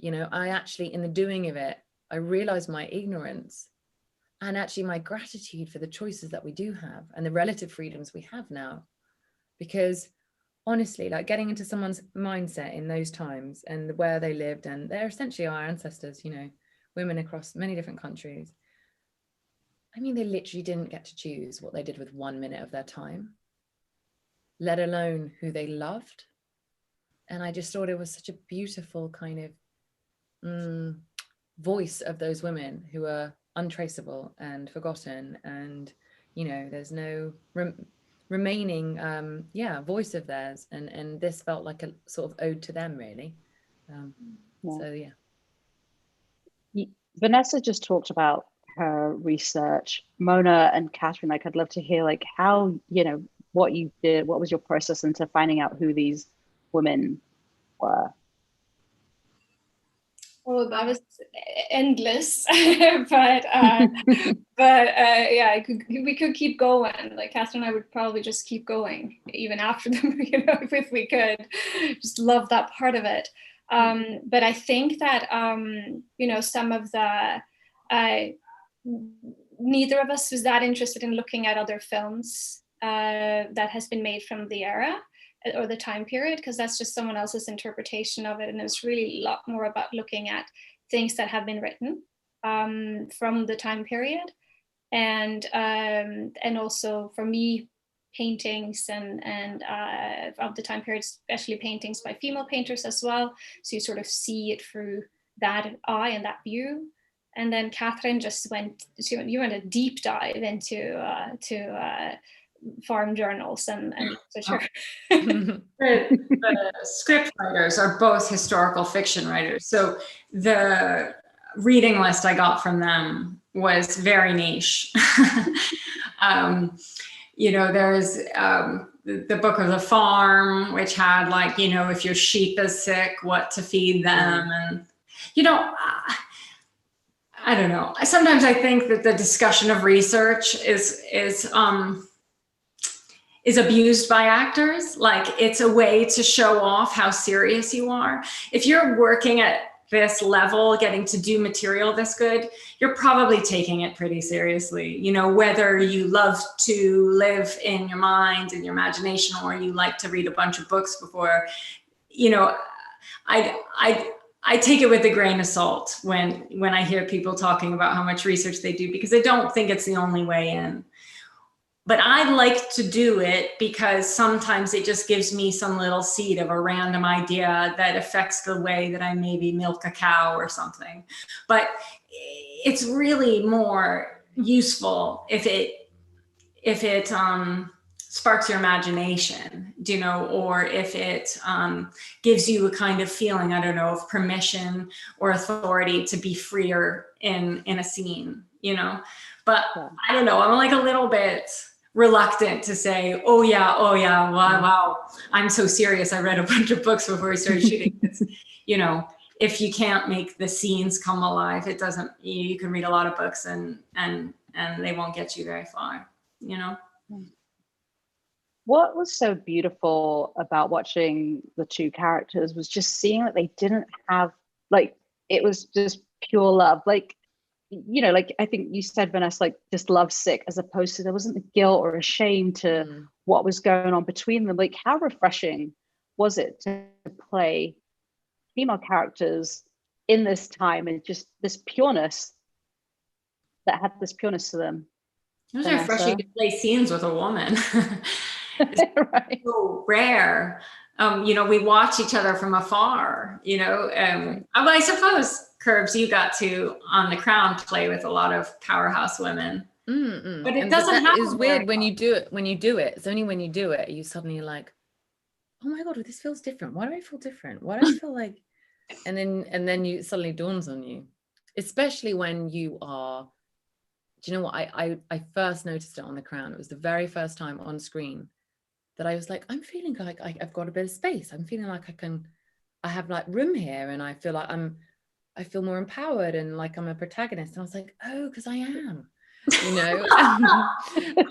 You know, I actually, in the doing of it, I realized my ignorance and actually my gratitude for the choices that we do have and the relative freedoms we have now. Because honestly, like getting into someone's mindset in those times and where they lived, and they're essentially our ancestors, you know, women across many different countries. I mean, they literally didn't get to choose what they did with 1 minute of their time, let alone who they loved. And I just thought it was such a beautiful kind of voice of those women who are untraceable and forgotten. And, you know, there's no remaining voice of theirs. And this felt like a sort of ode to them, really. So, yeah. Vanessa just talked about her research. Mona and Katherine, like, I'd love to hear, like, how, you know, what you did, what was your process into finding out who these women were? Oh, that was endless, but yeah, we could keep going. Like Katherine and I would probably just keep going even after them, you know, if we could. Just love that part of it. But I think that you know, some of the neither of us was that interested in looking at other films that has been made from the era or the time period, because that's just someone else's interpretation of it. And it's really a lot more about looking at things that have been written from the time period. And also for me, paintings and of the time period, especially paintings by female painters as well. So you sort of see it through that eye and that view. And then Katherine just went a deep dive into farm journals and literature. The script writers are both historical fiction writers. So the reading list I got from them was very niche. You know, there's the Book of the Farm, which had, like, you know, if your sheep is sick, what to feed them. And, you know, I don't know. Sometimes I think that the discussion of research is abused by actors. Like, it's a way to show off how serious you are. If you're working at this level, getting to do material this good, you're probably taking it pretty seriously. You know, whether you love to live in your mind and your imagination, or you like to read a bunch of books before, you know, I take it with a grain of salt when I hear people talking about how much research they do, because I don't think it's the only way in. But I like to do it because sometimes it just gives me some little seed of a random idea that affects the way that I maybe milk a cow or something. But it's really more useful if it sparks your imagination, you know, or if it gives you a kind of feeling, I don't know, of permission or authority to be freer in a scene, you know. But I don't know, I'm like a little bit reluctant to say, oh yeah, wow, I'm so serious, I read a bunch of books before I started shooting. It's, you know, if you can't make the scenes come alive, it doesn't, you can read a lot of books and they won't get you very far, you know. What was so beautiful about watching the two characters was just seeing that they didn't have, like, it was just pure love. Like, you know, like I think you said, Vanessa, like just lovesick, as opposed to there wasn't a guilt or a shame to what was going on between them. Like, how refreshing was it to play female characters in this time and just this pureness that had this pureness to them? It was refreshing to play scenes with a woman. It's right. So rare. You know, we watch each other from afar, you know. I suppose, Curbs, you got to, on The Crown, play with a lot of powerhouse women. But it doesn't happen. It's weird when you do it. It's only when you do it, you suddenly like, oh my God, this feels different. Why do I feel different? Why do I feel like, and then you suddenly dawns on you, especially when you are, do you know what? I first noticed it on The Crown. It was the very first time on screen that I was like, I'm feeling like I've got a bit of space. I'm feeling like I have like room here, and I feel like I feel more empowered and like I'm a protagonist. And I was like, oh, because I am, you know,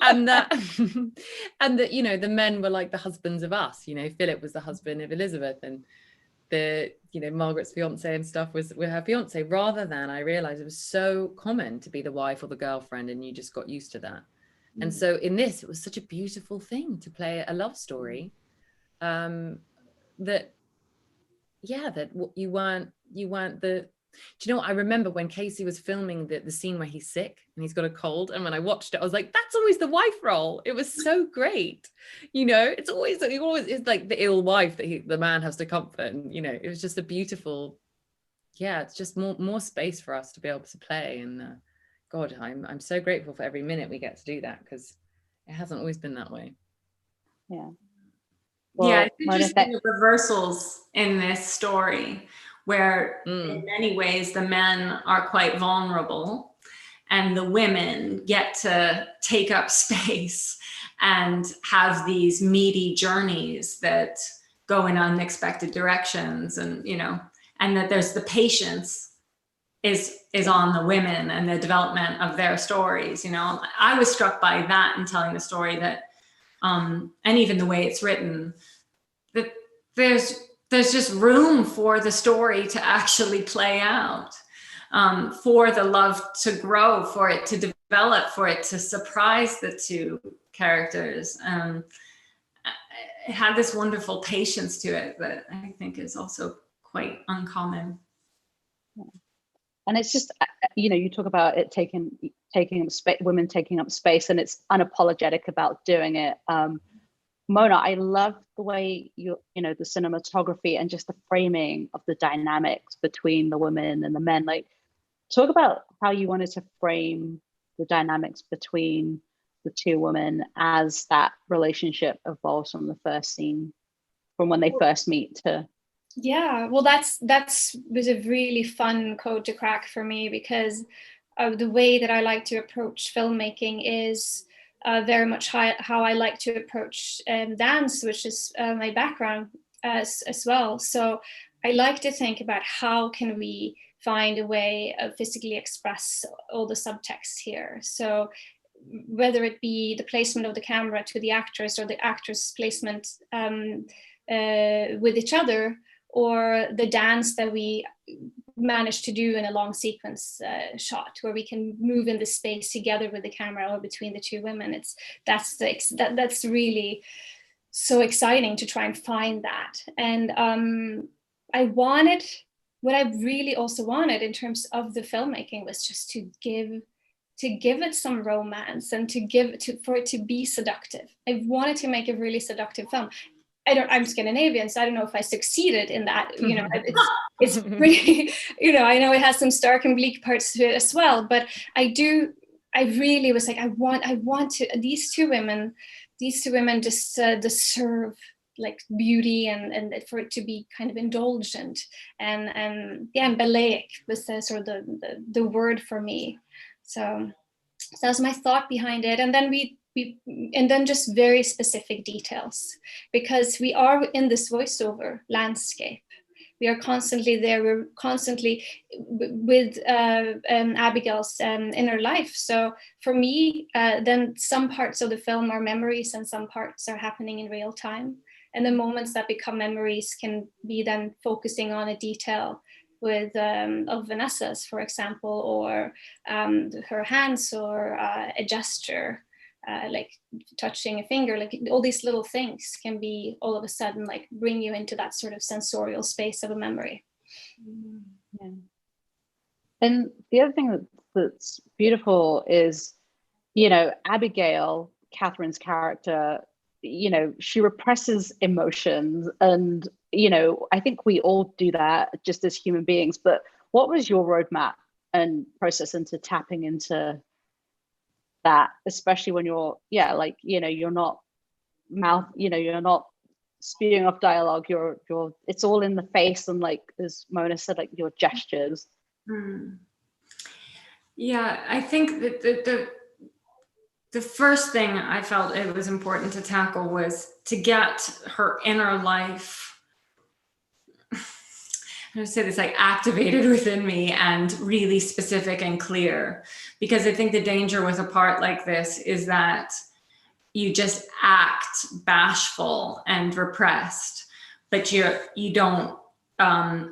and that, you know, the men were like the husbands of us, you know, Philip was the husband of Elizabeth, and the, you know, Margaret's fiance and stuff was with her fiance, rather than, I realized it was so common to be the wife or the girlfriend, and you just got used to that. And so in this, it was such a beautiful thing to play a love story, that you weren't the, do you know what? I remember when Casey was filming the scene where he's sick and he's got a cold, and when I watched it, I was like, that's always the wife role. It was so great. You know, it's always like the ill wife that the man has to comfort. And, you know, it was just a beautiful, it's just more space for us to be able to play. And God, I'm so grateful for every minute we get to do that, because it hasn't always been that way. Yeah. Well, yeah, it's interesting the reversals in this story, where in many ways the men are quite vulnerable and the women get to take up space and have these meaty journeys that go in unexpected directions, and, you know, and that there's the patience is on the women and the development of their stories. You know, I was struck by that in telling the story, that and even the way it's written, that there's just room for the story to actually play out, for the love to grow, for it to develop, for it to surprise the two characters. It had this wonderful patience to it that I think is also quite uncommon. And it's just, you know, you talk about it taking up space, women taking up space, and it's unapologetic about doing it. Mona, I love the way you know, the cinematography and just the framing of the dynamics between the women and the men. Like, talk about how you wanted to frame the dynamics between the two women as that relationship evolves from the first scene, from when they first meet to. Yeah, well, that's was a really fun code to crack for me, because the way that I like to approach filmmaking is very much how I like to approach dance, which is my background as well. So I like to think about how can we find a way of physically express all the subtext here. So whether it be the placement of the camera to the actress, or the actress placement with each other, or the dance that we managed to do in a long sequence shot, where we can move in the space together with the camera or between the two women. That's really so exciting to try and find that. And what I really also wanted in terms of the filmmaking was just to give it some romance, and for it to be seductive. I wanted to make a really seductive film. I'm Scandinavian, so I don't know if I succeeded in that. You know, it's pretty, you know, I know it has some stark and bleak parts to it as well, but I really was like, I want to, these two women just deserve like beauty, and for it to be kind of indulgent, and ballet was the sort of the word for me. So that was my thought behind it. And then and then just very specific details, because we are in this voiceover landscape. We are constantly there. We're constantly with Abigail's inner life. So for me, then some parts of the film are memories, and some parts are happening in real time. And the moments that become memories can be then focusing on a detail of Vanessa's, for example, or her hands, or a gesture. Like touching a finger, like all these little things can be all of a sudden like bring you into that sort of sensorial space of a memory. Yeah. And the other thing that's beautiful is, you know, Abigail, Katherine's character, you know, she represses emotions, and, you know, I think we all do that just as human beings. But what was your roadmap and process into tapping into that, especially when you're like, you know, you're not you're not spewing off dialogue, you're it's all in the face, and like as Mona said, like your gestures. Yeah, I think that the first thing I felt it was important to tackle was to get her inner life, I would say this, like activated within me and really specific and clear. Because I think the danger with a part like this is that you just act bashful and repressed, but you don't I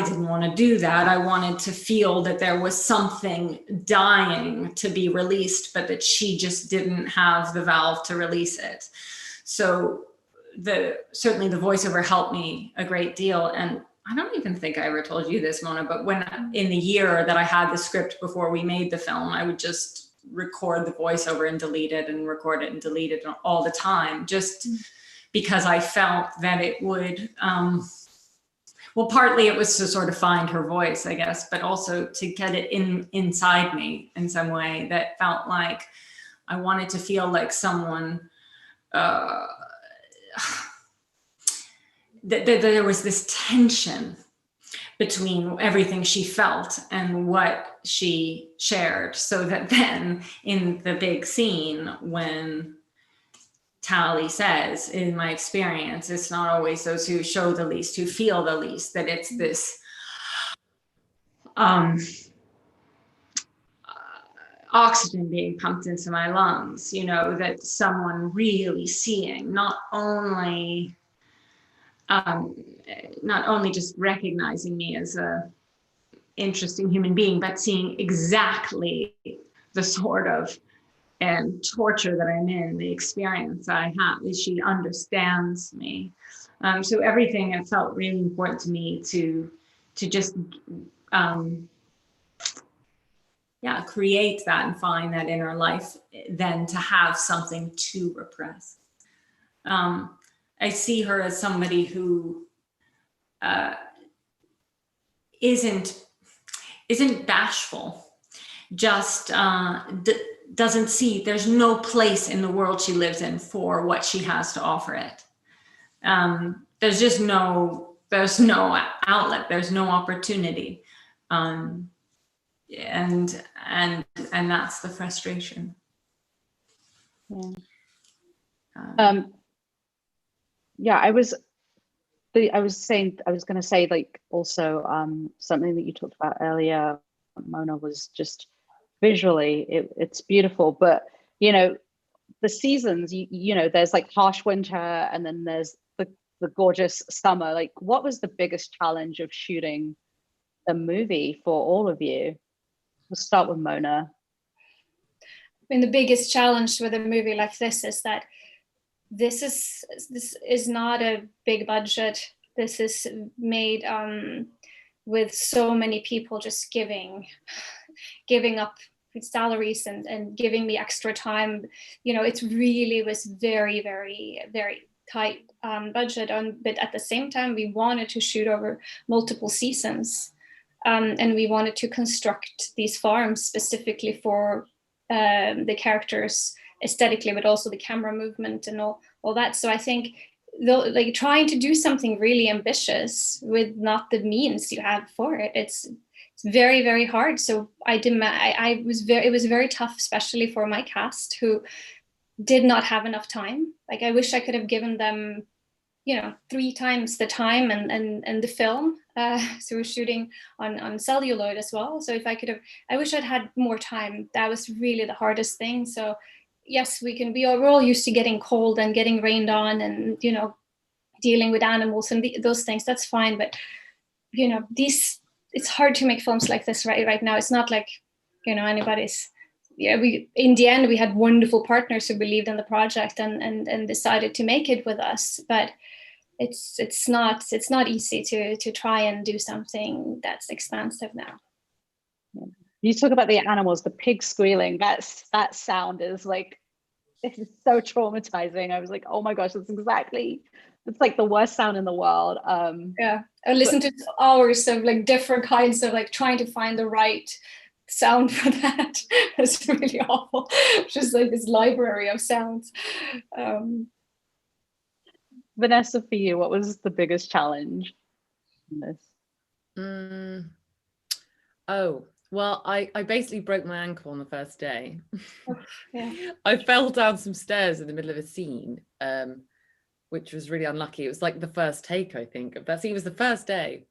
didn't want to do that. I wanted to feel that there was something dying to be released, but that she just didn't have the valve to release it. So certainly the voiceover helped me a great deal. And I don't even think I ever told you this, Mona, but when in the year that I had the script before we made the film, I would just record the voiceover and delete it and record it and delete it all the time, just because I felt that it would, well, partly it was to sort of find her voice, I guess, but also to get it inside me in some way that felt like I wanted to feel like someone, that there was this tension between everything she felt and what she shared, so that then in the big scene when Tally says, in my experience, it's not always those who show the least who feel the least, that it's this oxygen being pumped into my lungs, you know, that someone really seeing, not only just recognizing me as a interesting human being, but seeing exactly the sort of torture that I'm in, the experience I have, is she understands me. So everything, it felt really important to me to just create that and find that inner life, than to have something to repress. I see her as somebody who isn't bashful, just doesn't see, there's no place in the world she lives in for what she has to offer it. There's no outlet, there's no opportunity. And that's the frustration. Yeah. I was going to say, like, also something that you talked about earlier, Mona, was just visually it's beautiful, but you know, the seasons, you know, there's like harsh winter and then there's the gorgeous summer. Like, what was the biggest challenge of shooting a movie for all of you? We'll start with Mona. I mean, the biggest challenge with a movie like this is that this is not a big budget. This is made with so many people just giving up salaries and giving me extra time. You know, it really was very, very, very tight budget but at the same time we wanted to shoot over multiple seasons, and we wanted to construct these farms specifically for the characters aesthetically, but also the camera movement and all that. So I think like trying to do something really ambitious with not the means you have for it, it's very, very hard. So it was very tough, especially for my cast who did not have enough time. Like, I wish I could have given them, you know, 3 times the time and the film. So we're shooting on celluloid as well. So if I wish I'd had more time. That was really the hardest thing. So yes, we're all used to getting cold and getting rained on and, you know, dealing with animals and those things. That's fine. But, you know, it's hard to make films like this right now. It's not like, you know, anybody's. Yeah, in the end we had wonderful partners who believed in the project and decided to make it with us. But it's not easy to try and do something that's expansive now. Yeah. You talk about the animals, the pig squealing. That sound is like, it is so traumatizing. I was like, oh my gosh, it's like the worst sound in the world. Yeah, I listened to hours of like different kinds of like trying to find the right sound for that. It's really awful. Just like this library of sounds. Vanessa, for you, what was the biggest challenge in this? Oh, well, I basically broke my ankle on the first day. Yeah. I fell down some stairs in the middle of a scene, which was really unlucky. It was like the first take, I think, of that scene. It was the first day,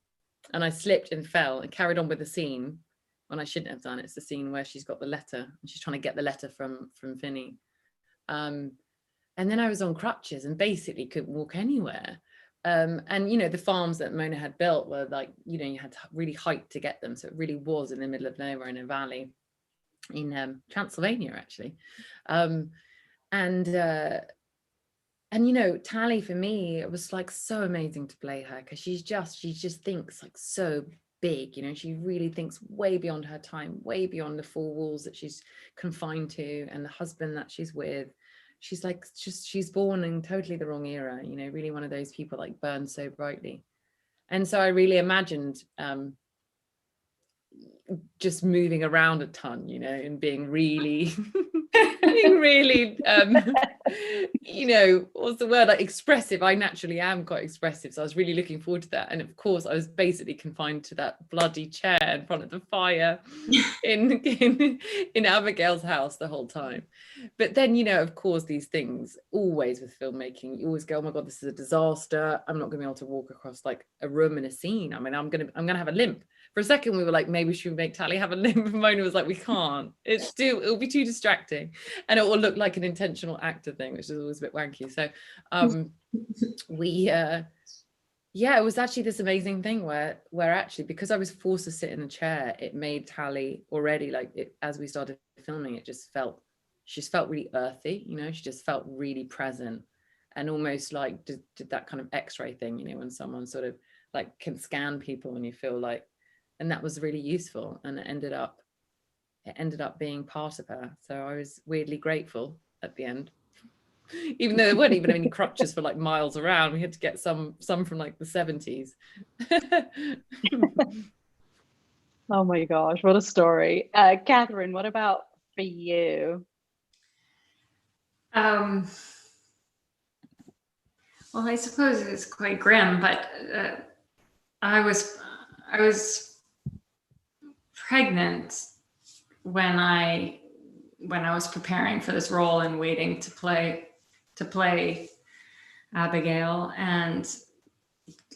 and I slipped and fell and carried on with the scene when I shouldn't have done. It's the scene where she's got the letter and she's trying to get the letter from Finney. And then I was on crutches and basically couldn't walk anywhere. And you know, the farms that Mona had built were like, you know, you had to really hike to get them, so it really was in the middle of nowhere in a valley in Transylvania actually. And you know, Tally for me, it was like so amazing to play her, because she just thinks like so big, you know, she really thinks way beyond her time, way beyond the four walls that she's confined to and the husband that she's with. She's like, she's born in totally the wrong era, you know, really one of those people like burn so brightly. And so I really imagined just moving around a ton, you know, and being really being really you know, what's the word, like expressive. I naturally am quite expressive, so I was really looking forward to that. And of course I was basically confined to that bloody chair in front of the fire in Abigail's house the whole time. But then, you know, of course, these things always with filmmaking, you always go, oh my god, this is a disaster, I'm not gonna be able to walk across like a room in a scene. I mean, I'm gonna have a limp. For a second we were like, maybe should we make Tally have a limp? And Mona was like, we can't, it'll be too distracting and it will look like an intentional actor thing, which is always a bit wanky. So yeah, it was actually this amazing thing where actually, because I was forced to sit in a chair, it made Tally already, like as we started filming, she just felt really earthy, you know, she just felt really present, and almost like did that kind of x-ray thing, you know, when someone sort of like can scan people and you feel like, and that was really useful, and it ended up being part of her. So I was weirdly grateful at the end, even though there weren't even any crutches for like miles around. We had to get some from like the 70s. Oh my gosh, what a story. Katherine, what about for you? Well, I suppose it's quite grim, but I was pregnant when I was preparing for this role and waiting to play Abigail, and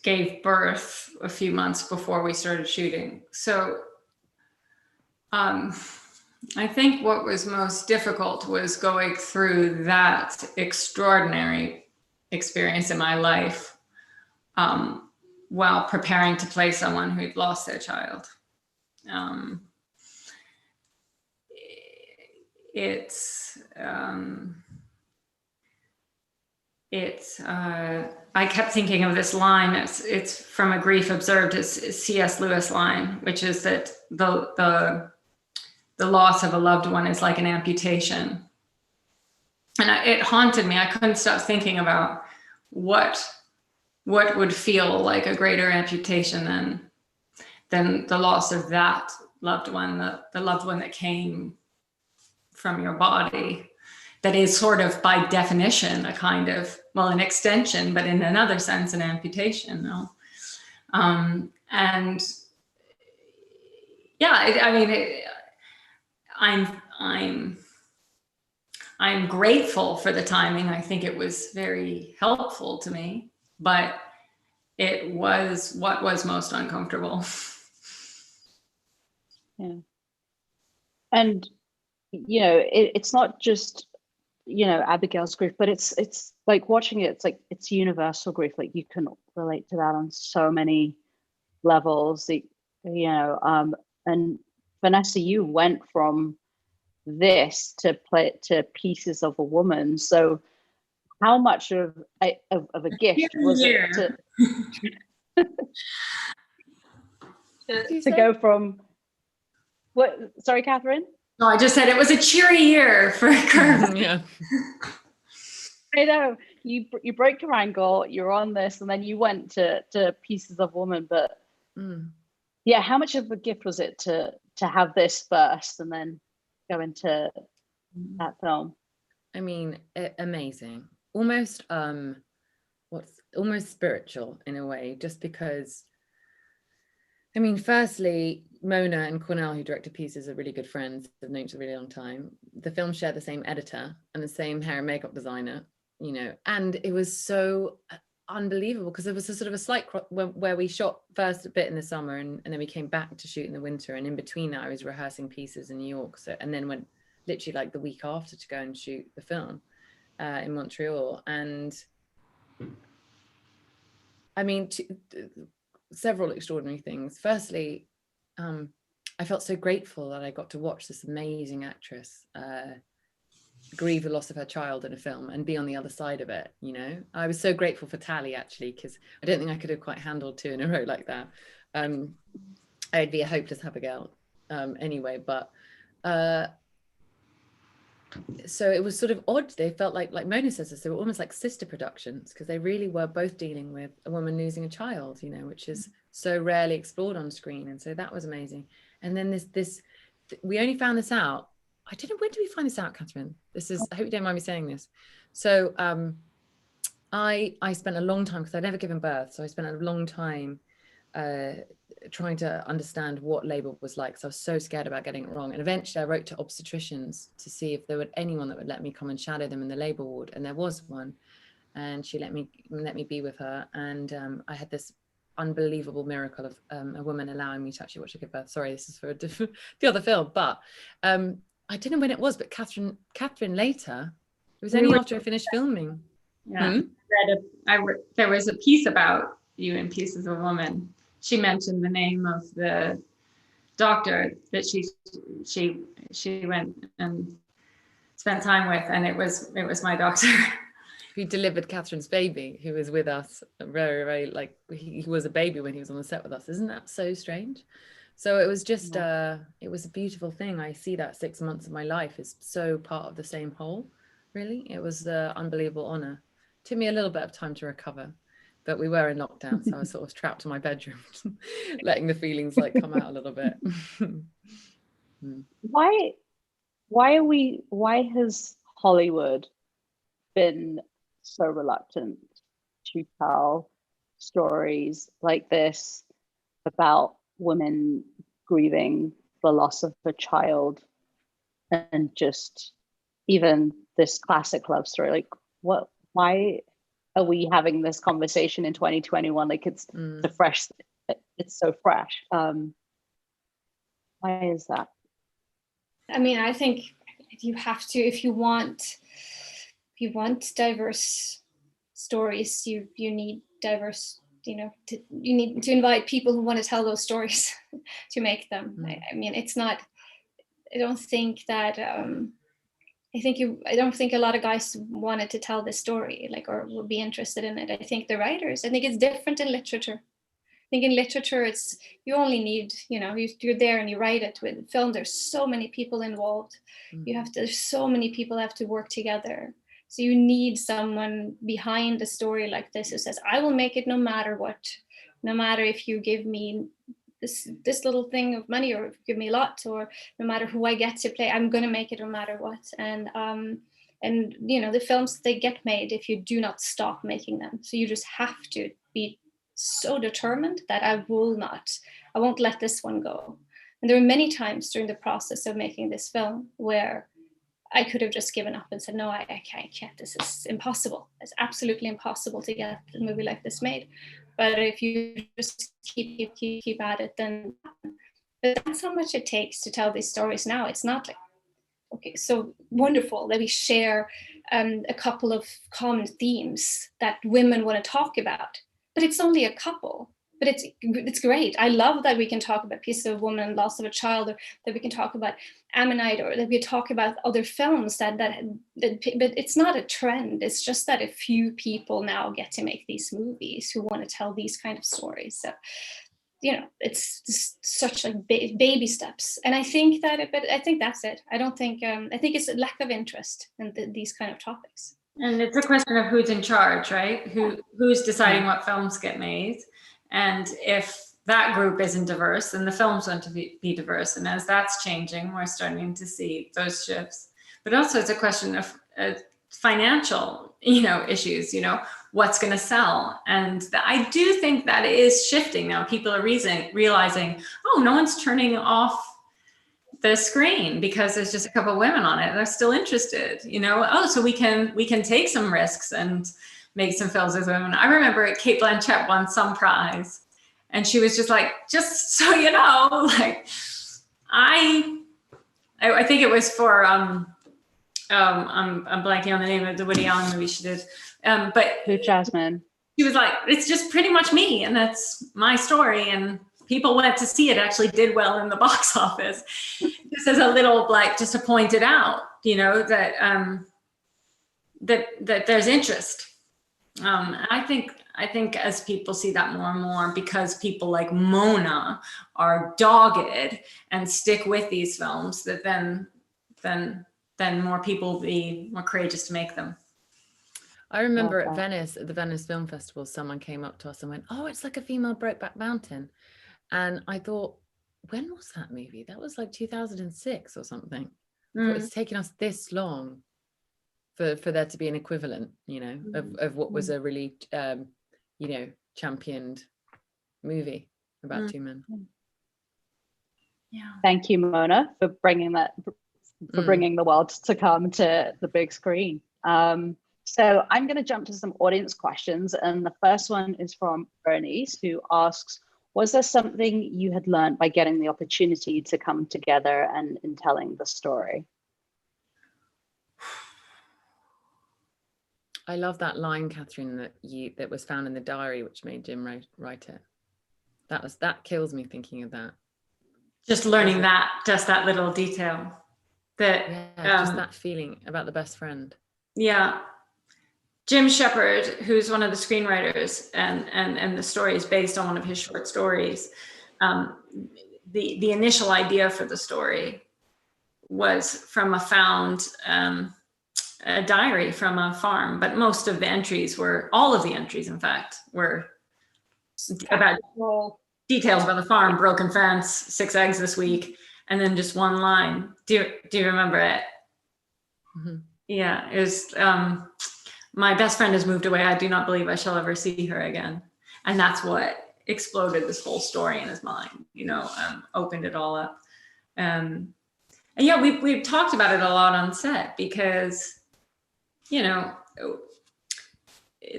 gave birth a few months before we started shooting. So I think what was most difficult was going through that extraordinary experience in my life while preparing to play someone who'd lost their child. I kept thinking of this line. It's from A Grief Observed. It's C.S. Lewis line, which is that the loss of a loved one is like an amputation. And it haunted me. I couldn't stop thinking about what would feel like a greater amputation than the loss of that loved one, the loved one that came from your body, that is sort of by definition a kind of, well, an extension, but in another sense an amputation. No? And yeah, I mean, I'm grateful for the timing. I think it was very helpful to me, but it was what was most uncomfortable. Yeah. And you know, it's not just, you know, Abigail's grief, but it's like watching it, it's like it's universal grief. Like you can relate to that on so many levels. You know, and Vanessa, you went from this to Pieces of a Woman. So how much of a gift was it to go from what? Sorry, Katherine? No, I just said it was a cheery year for Kirby. Yeah. I know you broke your ankle, you're on this, and then you went to Pieces of Woman. But yeah, how much of a gift was it to have this first and then go into that film? I mean, amazing. Almost almost spiritual in a way, just because, I mean, firstly, Mona and Cornell, who directed Pieces, are really good friends. They've known each other a really long time. The film shared the same editor and the same hair and makeup designer, you know, and it was so unbelievable because there was a sort of a slight where we shot first a bit in the summer and then we came back to shoot in the winter, and in between that I was rehearsing Pieces in New York, so, and then went literally like the week after to go and shoot the film in Montreal. And I mean, several extraordinary things. Firstly, I felt so grateful that I got to watch this amazing actress grieve the loss of her child in a film and be on the other side of it. You know, I was so grateful for Tally, actually, because I don't think I could have quite handled 2 in a row like that. I'd be a hopeless Abigail anyway, but so it was sort of odd. They felt like Mona says this, they were almost like sister productions, because they really were both dealing with a woman losing a child, you know, which is so rarely explored on screen. And so that was amazing. And then this we only found this out, I don't know, when did we find this out, Katherine? This is, I hope you don't mind me saying this. So I spent a long time, because I'd never given birth, so I spent a long time trying to understand what labor was like, because I was so scared about getting it wrong. And eventually I wrote to obstetricians to see if there were anyone that would let me come and shadow them in the labor ward, and there was one, and she let me be with her. And I had this unbelievable miracle of a woman allowing me to actually watch her give birth. Sorry, this is for the other film, but I don't know when it was, but Katherine later, it was only after I finished filming. Yeah, there was a piece about you in Pieces of a Woman. She mentioned the name of the doctor that she went and spent time with, and it was my doctor. Who delivered Catherine's baby, who was with us very, very, like, he was a baby when he was on the set with us. Isn't that so strange? So it was just, it was a beautiful thing. I see that 6 months of my life is so part of the same whole, really. It was an unbelievable honor. Took me a little bit of time to recover, but we were in lockdown, so I was sort of trapped in my bedroom, letting the feelings like come out a little bit. Why has Hollywood been so reluctant to tell stories like this about women grieving the loss of a child, and just even this classic love story? Like, why are we having this conversation in 2021? Like, it's it's so fresh. Why is that? I mean, I think you have to, if you want diverse stories, you need diverse, you need to invite people who want to tell those stories to make them. I mean, it's not, I don't think that I don't think a lot of guys wanted to tell this story, like, or would be interested in it. I think the writers, I think it's different in literature. I think in literature, it's, you only need, you're there and you write it. With film, there's so many people involved. There's so many people have to work together. So you need someone behind a story like this who says, I will make it no matter what, no matter if you give me this little thing of money, or give me a lot, or no matter who I get to play, I'm going to make it no matter what. And the films, they get made if you do not stop making them. So you just have to be so determined that I won't let this one go. And there were many times during the process of making this film where I could have just given up and said, no, I can't, this is impossible. It's absolutely impossible to get a movie like this made. But if you just keep at it, then that's how much it takes to tell these stories now. It's not like, okay, so wonderful that we share a couple of common themes that women want to talk about, but it's only a couple. But it's great. I love that we can talk about Piece of a Woman, Loss of a Child, or that we can talk about Ammonite, or that we talk about other films that but it's not a trend. It's just that a few people now get to make these movies who want to tell these kind of stories. So, it's just such like baby steps. And I think I think that's it. I don't think, I think it's a lack of interest in these kind of topics. And it's a question of who's in charge, right? Who's deciding what films get made? And if that group isn't diverse, then the films want to be diverse. And as that's changing, we're starting to see those shifts. But also it's a question of financial, issues, what's going to sell. And I do think that is shifting now. People are realizing, oh, no one's turning off the screen because there's just a couple of women on it. They're still interested, so we can take some risks and make some films with women. I remember Kate Blanchett won some prize, and she was just like, just so you know, like, I think it was for I'm blanking on the name of the Woody Allen movie she did, but Blue Jasmine. she was like, it's just pretty much me, and that's my story, and people went to see it, actually did well in the box office. Just as a little, like, just to point it out, you know, that that there's interest. I think as people see that more and more, because people like Mona are dogged and stick with these films, that then more people will be more courageous to make them. I remember at Venice, at the Venice Film Festival, someone came up to us and went, "Oh, it's like a female Brokeback Mountain." And I thought, when was that movie? That was like 2006 or something. It's taken us this long for there to be an equivalent, you know, of what was a really, you know, championed movie about two men. Yeah. Thank you, Mona, for bringing that, for bringing the world to come to the big screen. So I'm going to jump to some audience questions. And the first one is from Bernice, who asks, was there something you had learned by getting the opportunity to come together and in telling the story? I love that line, Katherine, that was found in the diary, which made Jim write it. That kills me thinking of that. Just learning just that little detail. That just that feeling about the best friend. Yeah. Jim Shepard, who's one of the screenwriters, and the story is based on one of his short stories. The initial idea for the story was from a found a diary from a farm, but most of the entries all of the entries, in fact, were about details about the farm: broken fence, 6 eggs this week, and then just one line. Do you remember it? Mm-hmm. Yeah, it was. My best friend has moved away. I do not believe I shall ever see her again. And that's what exploded this whole story in his mind, you know, opened it all up. And yeah, we've talked about it a lot on set because, you know,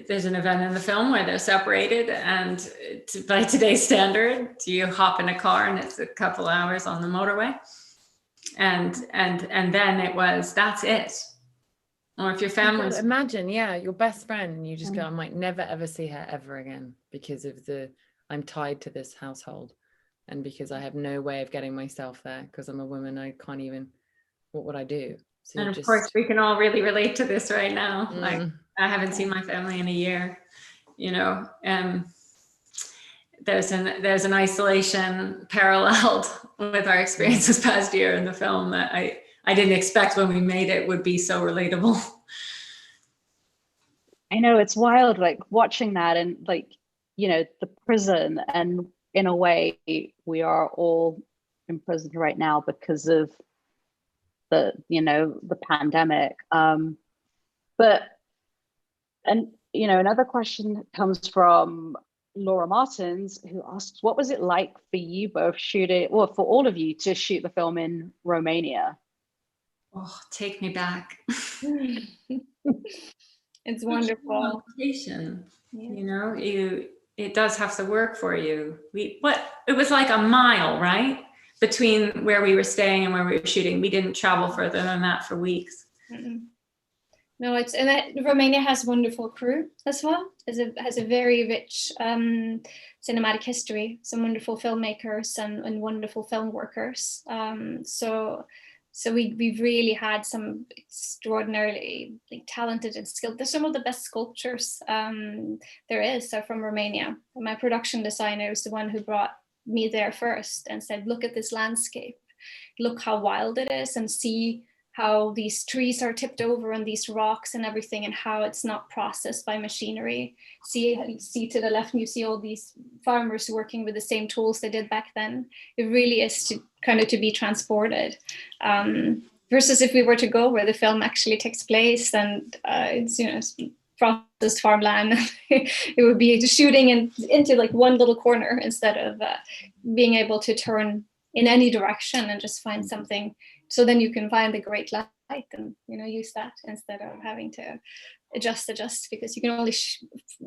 there's an event in the film where they're separated, and by today's standard, you hop in a car and it's a couple hours on the motorway. And then that's it. Or if your family, imagine, your best friend, and you just go, I might never ever see her ever again because of I'm tied to this household, and because I have no way of getting myself there because I'm a woman. I can't even. What would I do? So and of course, we can all really relate to this right now. Like, I haven't seen my family in a year, you know, and there's an isolation paralleled with our experience this past year in the film that I didn't expect when we made it would be so relatable. I know, it's wild, like watching that, and like, you know, the prison, and in a way we are all imprisoned right now because of the pandemic. But you know, another question comes from Laura Martins, who asks, what was it like for you both for all of you to shoot the film in Romania? Oh, take me back. It's wonderful. Location. You know, it does have to work for you. It was like a mile, right, between where we were staying and where we were shooting. We didn't travel further than that for weeks. No, Romania has wonderful crew as well. Has a very rich cinematic history. Some wonderful filmmakers and wonderful film workers. So we've really had some extraordinarily talented and skilled. There's some of the best sculptures there is are from Romania. My production designer is the one who brought me there first and said, look at this landscape, look how wild it is, and see how these trees are tipped over and these rocks and everything, and how it's not processed by machinery. See to the left, and you see all these farmers working with the same tools they did back then. It really is to be transported. Versus if we were to go where the film actually takes place, and it's, you know, processed farmland, it would be shooting into like one little corner instead of being able to turn in any direction and just find something. So then you can find the great light and, you know, use that instead of having to adjust, because you can only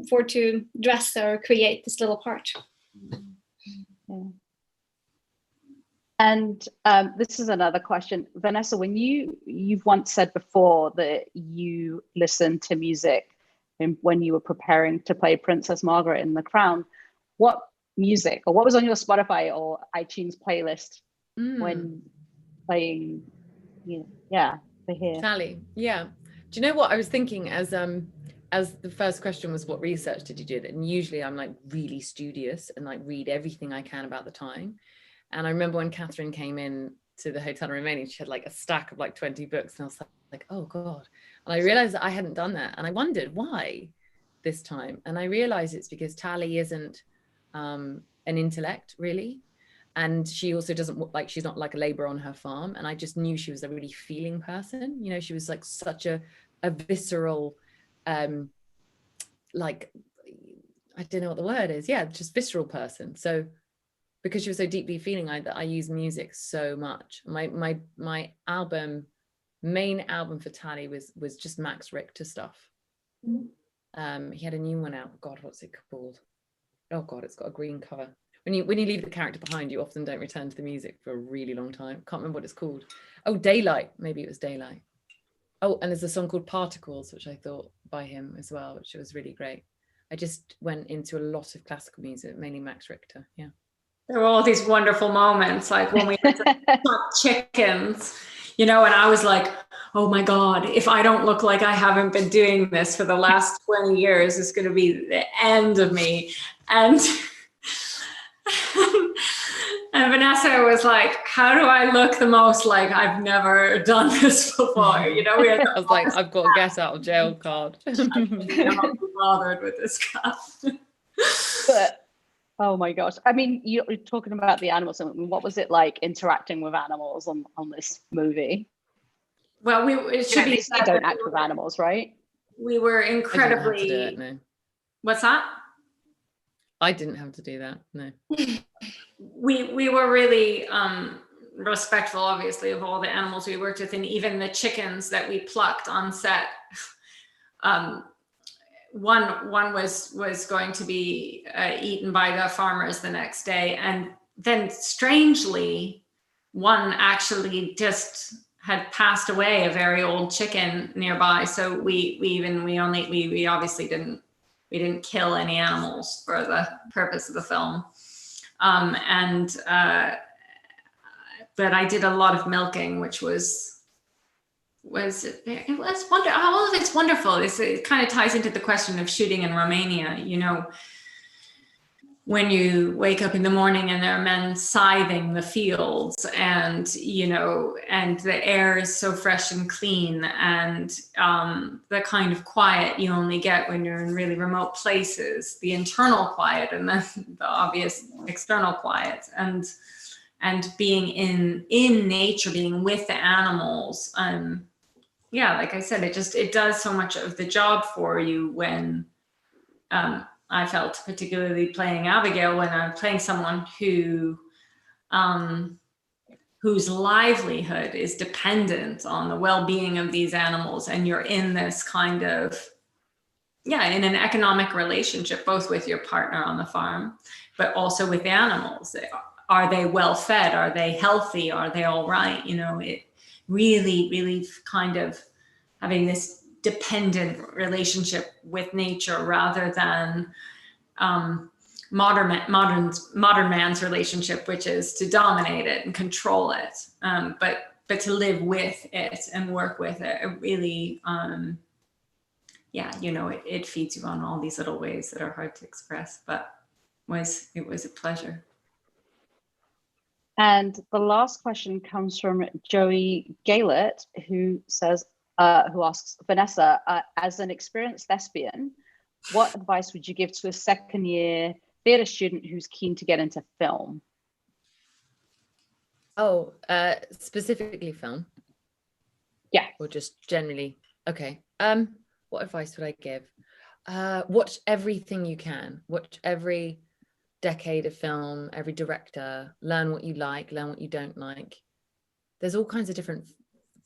afford to dress or create this little part. Yeah. And this is another question, Vanessa. When you've once said before that you listen to music when you were preparing to play Princess Margaret in The Crown. What music, or what was on your Spotify or iTunes playlist when playing, for here? Tally, yeah. Do you know what I was thinking as the first question was, what research did you do? And usually I'm like really studious and like read everything I can about the time. And I remember when Katherine came in to the hotel in Romania, she had like a stack of like 20 books, and I was like, oh God. And I realized that I hadn't done that. And I wondered why this time. And I realized it's because Tally isn't an intellect really. And she also doesn't like, she's not like a laborer on her farm. And I just knew she was a really feeling person. You know, she was like such a visceral, like, I don't know what the word is. Yeah, just visceral person. So because she was so deeply feeling, I use music so much. My main album for Tally was just Max Richter stuff. He had a new one out. God, what's it called? Oh God, it's got a green cover. When you leave the character behind, you often don't return to the music for a really long time. Can't remember what it's called. Oh, Daylight. Maybe it was Daylight. Oh, and there's a song called Particles, which I thought by him as well, which was really great. I just went into a lot of classical music, mainly Max Richter. Yeah. There were all these wonderful moments, like when we had to cook chickens, you know, and I was like, oh my God, if I don't look like I haven't been doing this for the last 20 years, it's going to be the end of me. And and Vanessa was like, how do I look the most like I've never done this before? You know, I was like, I've got a get out of jail card. I'm not bothered with this stuff. But oh my gosh, I mean, you're talking about the animals. What was it like interacting with animals on this movie? Well, it should be said don't act with animals, right? We were incredibly. I didn't have to do it, no. What's that? I didn't have to do that, no. We were really respectful, obviously, of all the animals we worked with, and even the chickens that we plucked on set. One was going to be eaten by the farmers the next day, and then strangely, one actually just had passed away, a very old chicken nearby. So we obviously didn't kill any animals for the purpose of the film. But I did a lot of milking, which was wonderful. All of it's wonderful. It kind of ties into the question of shooting in Romania. You know, when you wake up in the morning and there are men scything the fields, and you know, and the air is so fresh and clean, and the kind of quiet you only get when you're in really remote places, the internal quiet and then the obvious external quiet, and being in nature, being with the animals. Yeah, like I said, it does so much of the job for you. When I felt, particularly playing Abigail, when I'm playing someone whose livelihood is dependent on the well-being of these animals, and you're in this kind of, in an economic relationship, both with your partner on the farm, but also with the animals. Are they well fed? Are they healthy? Are they all right? You know, it really, really kind of having this dependent relationship with nature, rather than modern man's relationship, which is to dominate it and control it, but to live with it and work with it. It really, you know, it feeds you on all these little ways that are hard to express, but it was a pleasure. And the last question comes from Joey Gaylett, who asks, Vanessa, as an experienced thespian, what advice would you give to a second-year theatre student who's keen to get into film? Oh, specifically film? Yeah. Or just generally? Okay. What advice would I give? Watch everything you can. Watch every decade of film, every director. Learn what you like, learn what you don't like. There's all kinds of different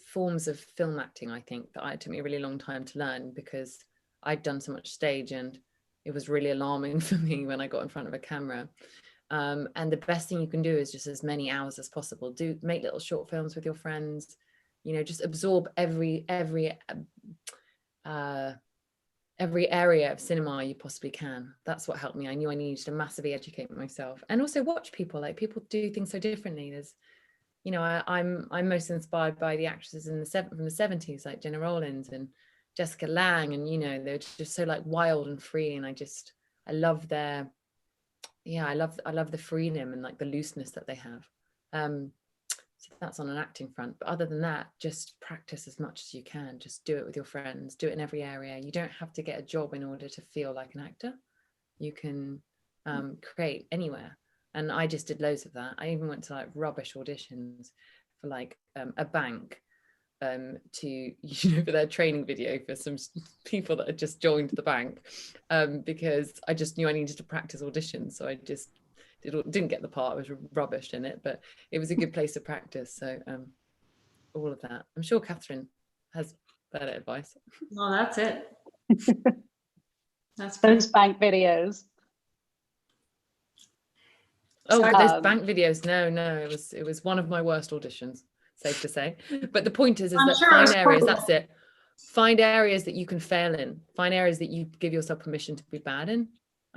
forms of film acting, I think, that it took me a really long time to learn, because I'd done so much stage, and it was really alarming for me when I got in front of a camera. And the best thing you can do is just as many hours as possible. Make little short films with your friends, you know, just absorb every every area of cinema you possibly can. That's what helped me. I knew I needed to massively educate myself, and also watch people. Like, people do things so differently. There's, you know, I'm most inspired by the actresses from the 70s, like Gena Rowlands and Jessica Lange, and, you know, they're just so like wild and free, and I love their, I love the freedom and like the looseness that they have. So that's on an acting front. But other than that, just practice as much as you can. Just do it with your friends, do it in every area. You don't have to get a job in order to feel like an actor. You can create anywhere. And I just did loads of that. I even went to like rubbish auditions for like a bank to, you know, for their training video for some people that had just joined the bank, because I just knew I needed to practice auditions. So I just didn't get the part. I was rubbish in it, but it was a good place to practice. So all of that. I'm sure Katherine has better advice. Well, that's it. That's Those bank videos. Oh, but those bank videos, no, it was one of my worst auditions, safe to say. But the point is that find areas, that's it. Find areas that you can fail in. Find areas that you give yourself permission to be bad in.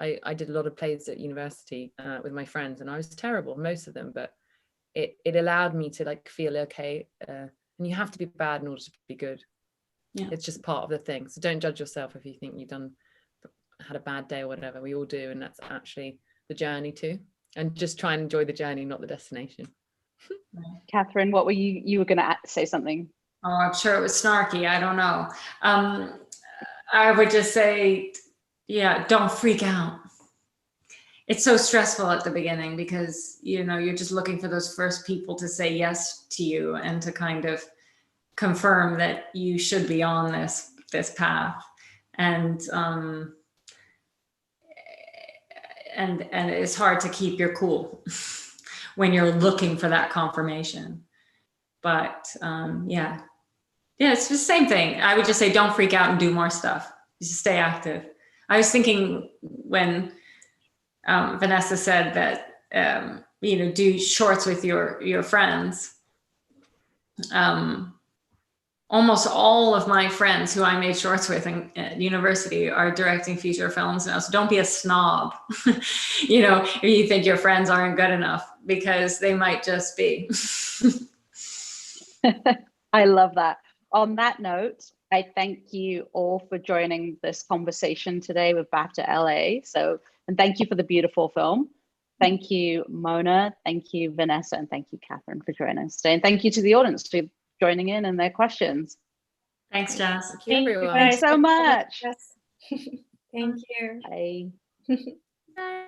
I did a lot of plays at university with my friends, and I was terrible, most of them, but it allowed me to like feel okay. And you have to be bad in order to be good. Yeah. It's just part of the thing. So don't judge yourself if you think you've had a bad day or whatever. We all do, and that's actually the journey too. And just try and enjoy the journey, not the destination. Katherine, what were you were going to say something? Oh, I'm sure it was snarky. I don't know. I would just say, yeah, don't freak out. It's so stressful at the beginning because, you know, you're just looking for those first people to say yes to you and to kind of confirm that you should be on this path. And it's hard to keep your cool when you're looking for that confirmation. But yeah, it's the same thing. I would just say, don't freak out and do more stuff. Just stay active. I was thinking when Vanessa said that, you know, do shorts with your friends. Almost all of my friends who I made shorts with at university are directing feature films now. So don't be a snob, you know, if you think your friends aren't good enough, because they might just be. I love that. On that note, I thank you all for joining this conversation today with BAFTA LA. And thank you for the beautiful film. Thank you, Mona. Thank you, Vanessa. And thank you, Katherine, for joining us today. And thank you to the audience for joining in and their questions. Thanks, Jess. Thank you, everyone. Thanks so much. Thank you. Bye. Bye.